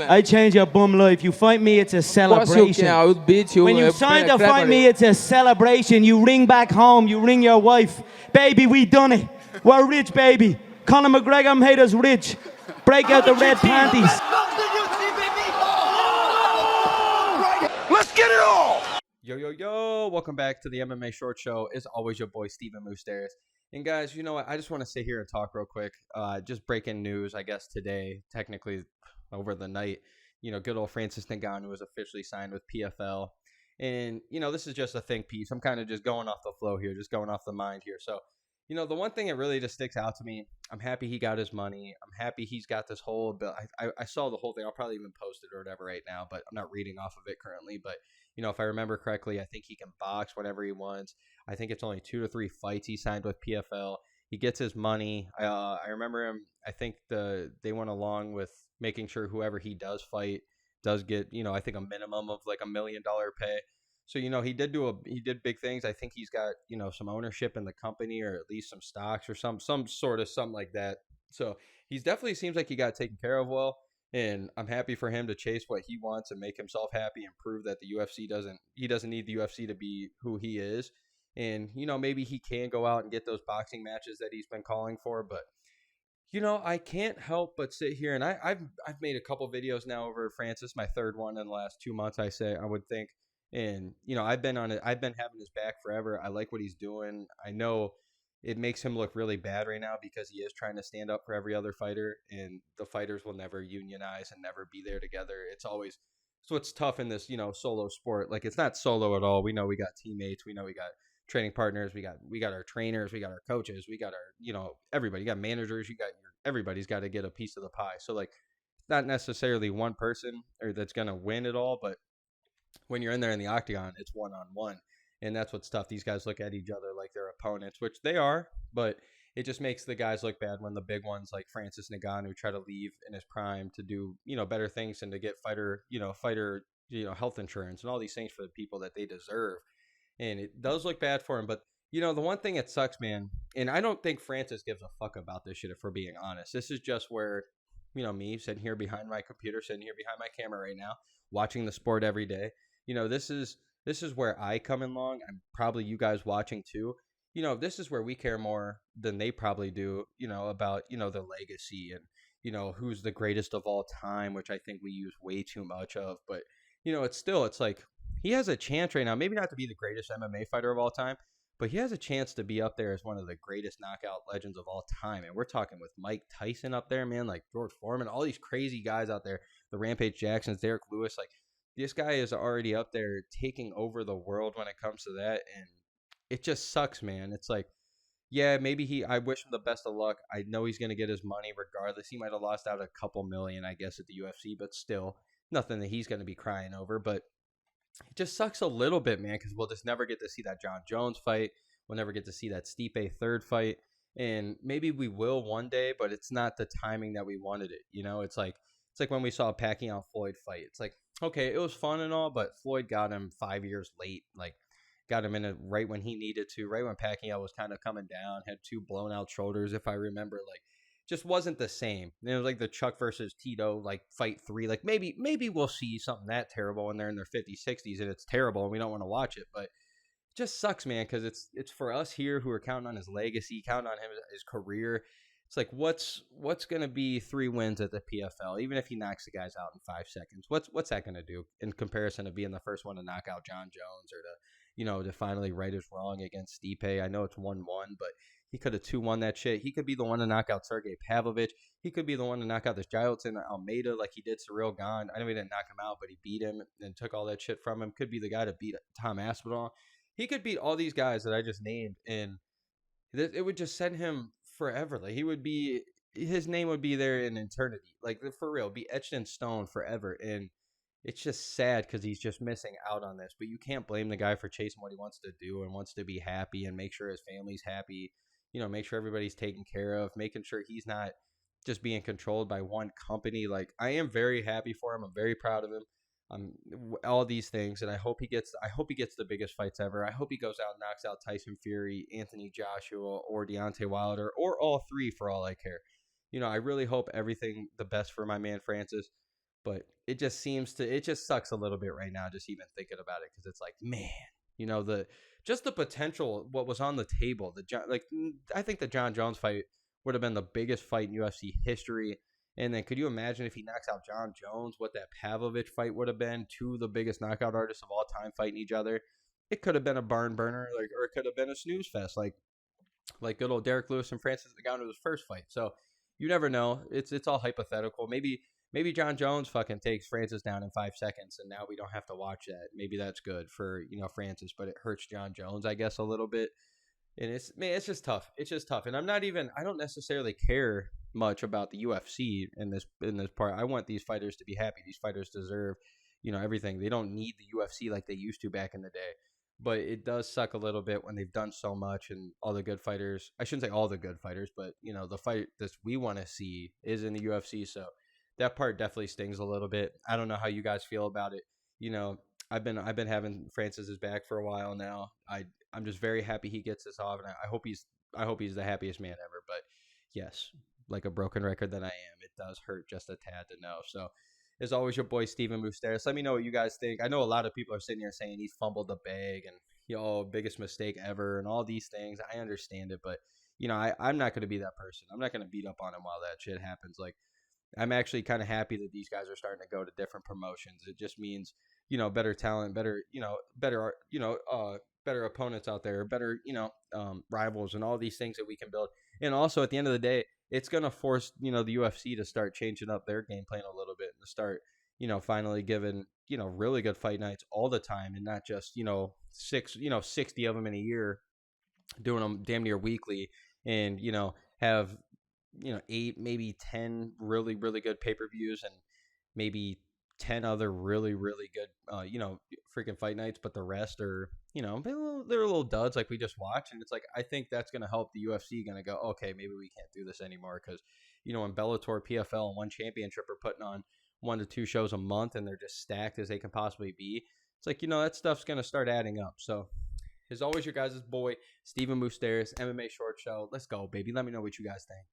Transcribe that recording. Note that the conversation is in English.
man. I change your bum life. You fight me, it's a Of course you celebration. can. I will beat you. When you sign to fight me, it's a celebration. You ring back home, you ring your wife. Baby, we done it. We're rich, baby. Conor McGregor made us rich. Break out the red panties. Let's get it all! Yo, welcome back to the MMA Short Show. As always, your boy, Steven Moustaris. And guys, you know what? I just want to sit here and talk real quick. Just breaking news, I guess, today, technically over the night. You know, good old Francis Ngannou was officially signed with PFL. And, you know, this is just a think piece. I'm kind of just going off the flow here, just going off the mind here. So, you know, the one thing that really just sticks out to me, I'm happy he got his money. I'm happy he's got this whole bill. I saw the whole thing. I'll probably even post it or whatever right now, but I'm not reading off of it currently. But, you know, if I remember correctly, I think he can box whenever he wants. I think it's only 2 to 3 fights he signed with PFL. He gets his money. I remember him. I think they went along with making sure whoever he does fight does get, you know, I think a minimum of like $1 million pay. So, you know, he did big things. I think he's got, you know, some ownership in the company, or at least some stocks or some sort of something like that. So he's definitely seems like he got taken care of well. And I'm happy for him to chase what he wants and make himself happy and prove that the UFC doesn't need the UFC to be who he is. And, you know, maybe he can go out and get those boxing matches that he's been calling for. But, you know, I can't help but sit here. And I've made a couple videos now over Francis, my third one in the last 2 months, I would think. And, you know, I've been having his back forever. I like what he's doing. I know it makes him look really bad right now because he is trying to stand up for every other fighter, and the fighters will never unionize and never be there together. It's always, so it's tough in this, you know, solo sport. Like, it's not solo at all. We know we got teammates. We know we got training partners. We got our trainers. We got our coaches. We got our, you know, everybody. You got managers. Everybody's got to get a piece of the pie. So, like, not necessarily one person or that's going to win it all, but when you're in there in the octagon, it's one-on-one. And that's what's tough. These guys look at each other like they're opponents, which they are, but it just makes the guys look bad when the big ones like Francis Ngannou try to leave in his prime to do, you know, better things and to get fighter health insurance and all these things for the people that they deserve. And it does look bad for him. But, you know, the one thing that sucks, man, and I don't think Francis gives a fuck about this shit, if we're being honest. This is just where, you know, me sitting here behind my computer, sitting here behind my camera right now, watching the sport every day. You know, this is where I come along. I'm probably you guys watching too. You know, this is where we care more than they probably do, you know, about, you know, the legacy and, you know, who's the greatest of all time, which I think we use way too much of. But, you know, it's like he has a chance right now, maybe not to be the greatest MMA fighter of all time, but he has a chance to be up there as one of the greatest knockout legends of all time. And we're talking with Mike Tyson up there, man, like George Foreman, all these crazy guys out there, the Rampage Jacksons, Derek Lewis, like, this guy is already up there taking over the world when it comes to that. And it just sucks, man. It's like, yeah, maybe I wish him the best of luck. I know he's going to get his money regardless. He might have lost out a couple million, I guess, at the UFC, but still nothing that he's going to be crying over. But it just sucks a little bit, man, because we'll just never get to see that John Jones fight. We'll never get to see that Stipe third fight. And maybe we will one day, but it's not the timing that we wanted it. You know, it's like when we saw Pacquiao Floyd fight. It's like, okay, it was fun and all, but Floyd got him 5 years late. Like, got him in it right when he needed to, right when Pacquiao was kind of coming down, had 2 blown out shoulders, if I remember. Like, just wasn't the same. It was like the Chuck versus Tito, like, fight 3. Like, maybe we'll see something that terrible when they're in their 50s, 60s, and it's terrible and we don't want to watch it. But it just sucks, man, because it's for us here who are counting on his legacy, counting on his career. It's like, what's going to be 3 wins at the PFL, even if he knocks the guys out in 5 seconds? What's that going to do in comparison to being the first one to knock out John Jones, or to, you know, to finally right his wrong against Stipe? I know it's 1-1, but he could have 2-1 that shit. He could be the one to knock out Sergey Pavlovich. He could be the one to knock out this Jailton Almeida like he did Cyril Gane. I know he didn't knock him out, but he beat him and took all that shit from him. Could be the guy to beat Tom Aspinall. He could beat all these guys that I just named, and it would just send him forever. Like, his name would be there in eternity. Like, for real, be etched in stone forever. And it's just sad because he's just missing out on this. But you can't blame the guy for chasing what he wants to do and wants to be happy and make sure his family's happy. You know, make sure everybody's taken care of, making sure he's not just being controlled by one company. Like, I am very happy for him. I'm very proud of him. All these things, and I hope he gets the biggest fights ever. I hope he goes out and knocks out Tyson Fury, Anthony Joshua, or Deontay Wilder, or all 3 for all I care. You know, I really hope everything the best for my man Francis. But it just sucks a little bit right now, just even thinking about it, because it's like, man, the potential, what was on the table, I think the John Jones fight would have been the biggest fight in UFC history. And then could you imagine if he knocks out John Jones, what that Pavlovich fight would have been? Two of the biggest knockout artists of all time fighting each other. It could have been a barn burner, or it could have been a snooze fest, like good old Derek Lewis and Francis Ngannou's first fight. So you never know. It's all hypothetical. Maybe John Jones fucking takes Francis down in 5 seconds, and now we don't have to watch that. Maybe that's good for Francis, but it hurts John Jones, I guess, a little bit. And it's just tough. It's just tough. And I don't necessarily care much about the UFC in this part. I want these fighters to be happy. These fighters deserve, everything. They don't need the UFC like they used to back in the day. But it does suck a little bit when they've done so much, and all the good fighters, I shouldn't say all the good fighters, but the fight that we want to see is in the UFC. So that part definitely stings a little bit. I don't know how you guys feel about it. I've been having Francis's back for a while now. I'm just very happy he gets this off, and I hope he's the happiest man ever. But yes, like a broken record that I am, it does hurt just a tad to know. So as always, your boy Steven Moustaris. Let me know what you guys think. I know a lot of people are sitting here saying he's fumbled the bag and biggest mistake ever and all these things. I understand it, but I'm not going to be that person. I'm not going to beat up on him while that shit happens. Like, I'm actually kind of happy that these guys are starting to go to different promotions. It just means better talent, better opponents out there, better rivals, and all these things that we can build. And also at the end of the day, it's going to force the UFC to start changing up their game plan a little bit, and to start finally giving really good fight nights all the time, and not just 60 of them in a year, doing them damn near weekly, and have 8, maybe 10 really, really good pay-per-views, and maybe 10 other really, really good freaking fight nights, but the rest are they're a little duds like we just watched. And it's like, I think that's going to help the UFC going to go, okay, maybe we can't do this anymore, because when Bellator, PFL, and One Championship are putting on 1 to 2 shows a month, and they're just stacked as they can possibly be, it's like, that stuff's going to start adding up. So as always, your guys' boy Steven Moustaris, MMA Short Show. Let's go, baby. Let me know what you guys think.